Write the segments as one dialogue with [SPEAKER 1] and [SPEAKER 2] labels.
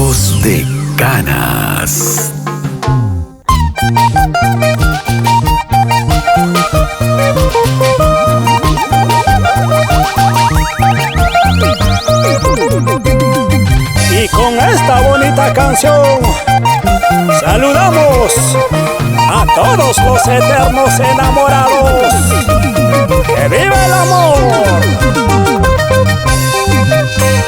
[SPEAKER 1] Amigos de Canas.
[SPEAKER 2] Y con esta bonita canción saludamos a todos los eternos enamorados. ¡Que viva el amor!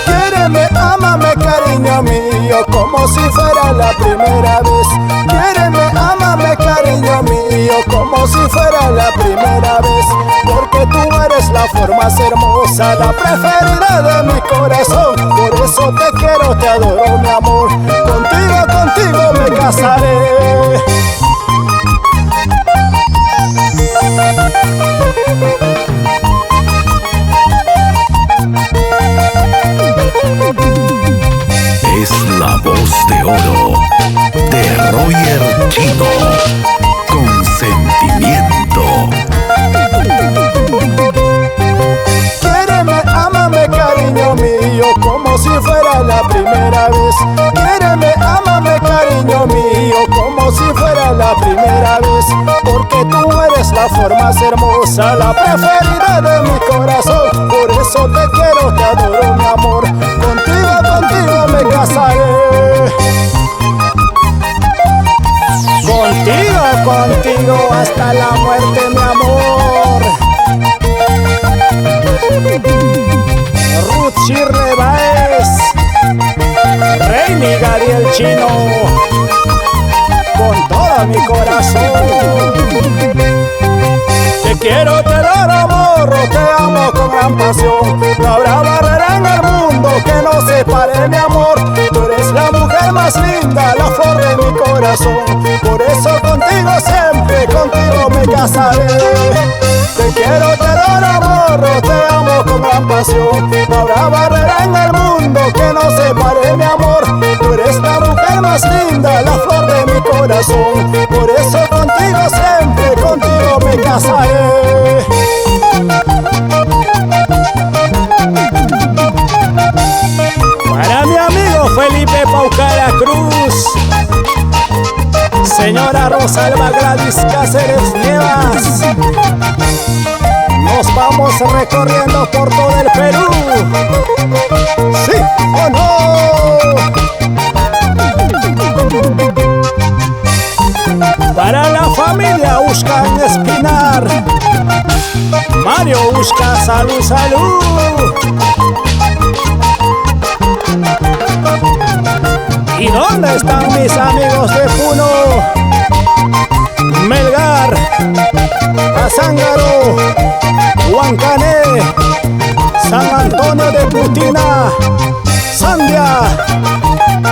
[SPEAKER 3] Quiéreme, ámame, cariño mío, como si fuera la primera vez. Quiéreme, ámame, cariño mío, como si fuera la primera vez. Porque tú eres la forma más hermosa, la preferida de mi corazón. Por eso te quiero, te adoro, mi amor. Contigo, contigo me casaré.
[SPEAKER 1] Es la voz de oro de Roger Chino, con sentimiento.
[SPEAKER 3] Quiéreme, ámame, cariño mío, como si fuera la primera vez. Quiéreme, ámame, cariño mío, como si fuera la primera vez. Porque tú eres la forma más hermosa, la preferida de mi corazón. Por eso te quiero, te adoro, mi amor. Contigo, contigo me casaré. Contigo, contigo hasta la muerte, mi amor. Ruth Shirley Baez, Rey Gabriel Chino, con todo mi corazón. Te quiero, te doy amor, te amo con gran pasión. No habrá barrera en el mundo que nos separe, mi amor. Tú eres la mujer más linda, la flor de mi corazón. Por eso contigo siempre, contigo me casaré. Te quiero, te doy amor, te amo con gran pasión. No habrá barrera en el mundo que nos separe, mi amor. Tú eres la mujer más linda, la flor de mi corazón. Por eso contigo siempre, contigo me casaré.
[SPEAKER 2] Para mi amigo Felipe Paucara Cruz, señora Rosalba Gladys Cáceres Nievas, nos vamos recorriendo por todo el Perú. ¿Sí o no? Para la familia Uscan Espinar, Mario Usca, salud, salud. ¿Y dónde están mis amigos de Puno? Melgar, Azángaro, Huancané, San Antonio de Putina, Sandia,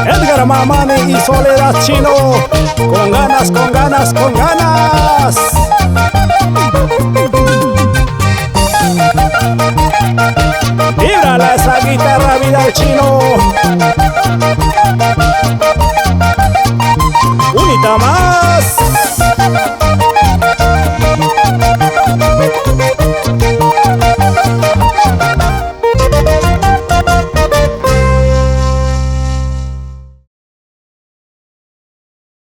[SPEAKER 2] Edgar Mamani y Soledad Chino. Con ganas, con ganas, con ganas. Víbrala esa guitarra, vida el Chino.